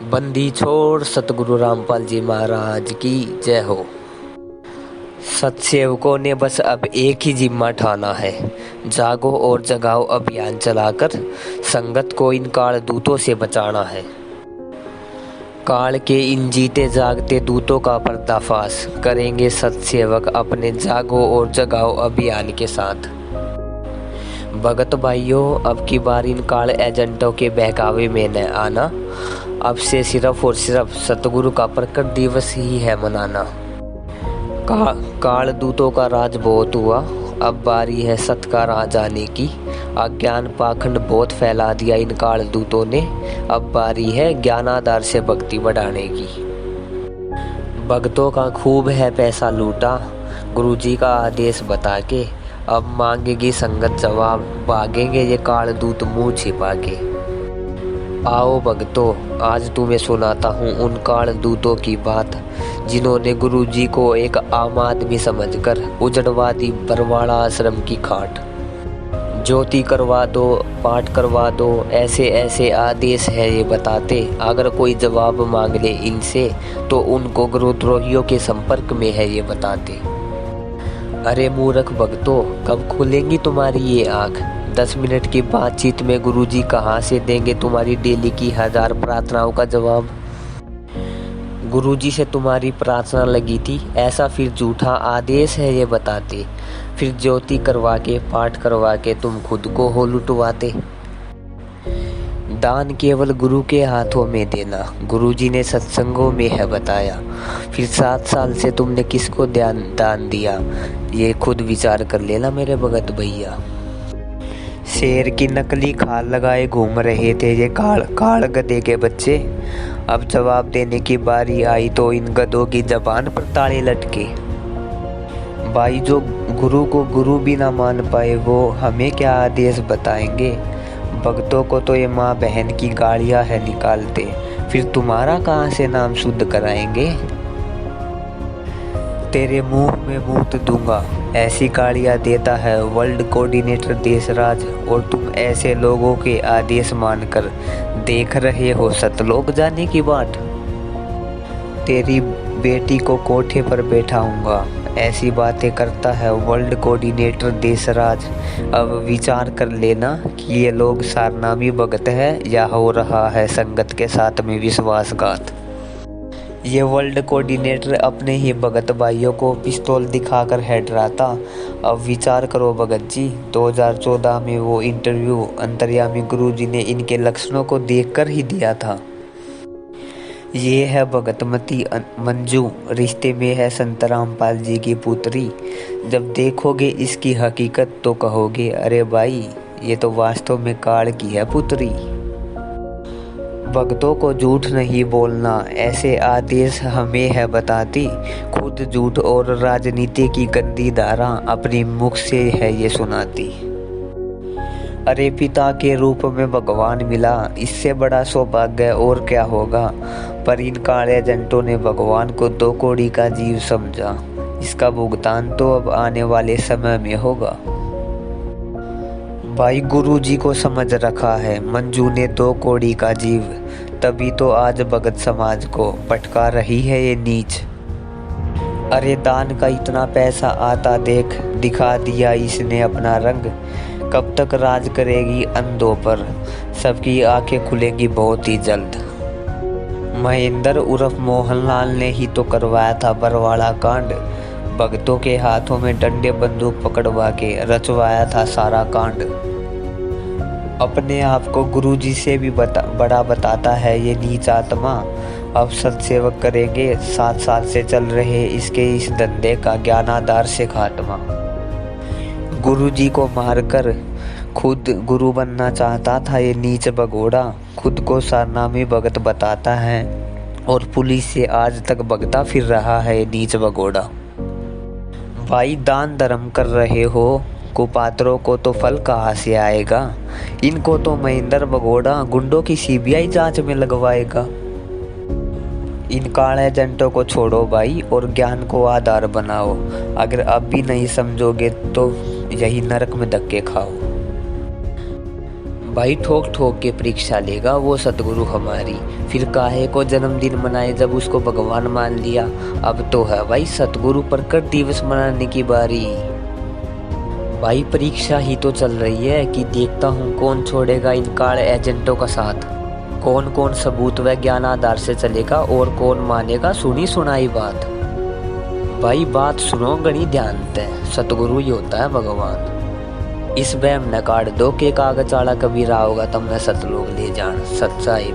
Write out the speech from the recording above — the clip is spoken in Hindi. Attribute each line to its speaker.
Speaker 1: बंदी छोड़ सतगुरु रामपाल जी महाराज की जय हो। सतसेवकों ने बस अब एक ही जिम्मा ठाना है, जागो और जगाओ अभियान चलाकर संगत को इन काल दूतों से बचाना है। काल के इन जीते जागते दूतों का पर्दाफाश करेंगे सतसेवक अपने जागो और जगाओ अभियान के साथ। भगत भाइयों, अब की बार इन काल एजेंटों के बहकावे में न आना। अब से सिर्फ और सिर्फ सतगुरु का प्रकट दिवस ही है मनाना। काल दूतों का राज बहुत हुआ, अब बारी है सत का राज आने की। अज्ञान पाखंड बहुत फैला दिया इन काल दूतों ने, अब बारी है ज्ञानाधार से भक्ति बढ़ाने की। भक्तों का खूब है पैसा लूटा, गुरुजी का आदेश बता के। अब मांगेगी संगत जवाब, भागेंगे ये काल दूत मुंह छिपा के। आओ भक्तों, आज तुम्हें सुनाता हूँ उन काल दूतों की बात, जिन्होंने गुरुजी को एक आम आदमी समझकर उजड़वा दी बरवाड़ा आश्रम की खाट। ज्योति करवा दो, पाठ करवा दो, ऐसे ऐसे आदेश है ये बताते। अगर कोई जवाब मांग ले इनसे तो उनको गुरुद्रोहियों के संपर्क में है ये बताते। अरे मूर्ख भक्तों, कब खुलेंगी तुम्हारी ये आँख? 10 मिनट की बातचीत में गुरुजी कहाँ से देंगे तुम्हारी डेली की 1000 प्रार्थनाओं का जवाब? गुरुजी से तुम्हारी प्रार्थना लगी थी ऐसा फिर झूठा आदेश है ये बताते। फिर ज्योति करवा के, पाठ करवा के तुम खुद को हो लुटवाते। दान केवल गुरु के हाथों में देना, गुरुजी ने सत्संगों में है बताया। फिर 7 साल से तुमने किसको दान दिया, ये खुद विचार कर लेना मेरे भगत भैया। शेर की नकली खाल लगाए घूम रहे थे ये काल गधे के बच्चे। अब जवाब देने की बारी आई तो इन गधों की जबान पर ताले लटके। भाई, जो गुरु को गुरु भी ना मान पाए वो हमें क्या आदेश बताएंगे? भक्तों को तो ये माँ बहन की गालियाँ है निकालते, फिर तुम्हारा कहाँ से नाम शुद्ध कराएंगे? तेरे मुंह में मूत दूंगा, ऐसी गालियाँ देता है वर्ल्ड कोऑर्डिनेटर देशराज। और तुम ऐसे लोगों के आदेश मानकर देख रहे हो सतलोक जाने की बाट। तेरी बेटी को कोठे पर बैठाऊंगा, ऐसी बातें करता है वर्ल्ड कोऑर्डिनेटर देशराज। अब विचार कर लेना कि ये लोग सारनामी भगत है या हो रहा है संगत के साथ में विश्वासघात। ये वर्ल्ड कोऑर्डिनेटर अपने ही भगत भाइयों को पिस्तौल दिखाकर है डराता। अब विचार करो भगत जी, 2014 में वो इंटरव्यू अंतर्यामी गुरुजी ने इनके लक्षणों को देखकर ही दिया था। ये है भगतमती मंजू, रिश्ते में है संत रामपाल जी की पुत्री। जब देखोगे इसकी हकीकत तो कहोगे, अरे भाई ये तो वास्तव में काल की है पुत्री। भक्तों को झूठ नहीं बोलना, ऐसे आदेश हमें है बताती। खुद झूठ और राजनीति की गंदी धारा अपनी मुख से है ये सुनाती। अरे पिता के रूप में भगवान मिला, इससे बड़ा सौभाग्य और क्या होगा? पर इन काले एजेंटों ने भगवान को 2 कौड़ी का जीव समझा। इसका भुगतान तो अब आने वाले समय में होगा। भाई, गुरुजी को समझ रखा है मंजू ने 2 कौड़ी का जीव, तभी तो आज भगत समाज को पटका रही है ये नीच। अरे दान का इतना पैसा आता देख, दिखा दिया इसने अपना रंग। कब तक राज करेगी अंधों पर, सबकी आंखें खुलेंगी बहुत ही जल्द। महेंद्र उर्फ मोहनलाल ने ही तो करवाया था बरवाड़ा कांड। भक्तों के हाथों में डंडे बंदूक पकड़वा के रचवाया था सारा कांड। अपने आप को गुरुजी से भी बड़ा बताता है ये नीच आत्मा। अब सत्सेवक करेंगे 7 साल से चल रहे इसके इस धंधे का ज्ञानाधार से खात्मा। गुरुजी को मारकर खुद गुरु बनना चाहता था ये नीच भगोड़ा। खुद को सारनामी भगत बताता है और पुलिस से आज तक भगता फिर रहा है ये नीच भगोड़ा। भाई, दान धर्म कर रहे हो, कुपात्रों को तो फल कहाँ से आएगा? इनको तो महेंद्र भगोड़ा गुंडों की सीबीआई जांच में लगवाएगा। इन काले एजेंटों को छोड़ो भाई और ज्ञान को आधार बनाओ। अगर अब भी नहीं समझोगे तो यही नरक में धक्के खाओ। भाई ठोक ठोक के परीक्षा लेगा वो सतगुरु हमारी, फिर काहे को जन्मदिन मनाए जब उसको भगवान मान लिया। अब तो है भाई सतगुरु प्रकट दिवस मनाने की बारी। भाई परीक्षा ही तो चल रही है कि देखता हूँ कौन छोड़ेगा इन काल एजेंटों का साथ, कौन कौन सबूत व ज्ञान आधार से चलेगा और कौन मानेगा सुनी सुनाई बात। भाई बात सुनो गणी ध्यान ते, सतगुरु ही होता है भगवान। इस वहम न काट दो के कागज आड़ा कभी होगा तमने सतलोक ले जान, सच्चाई।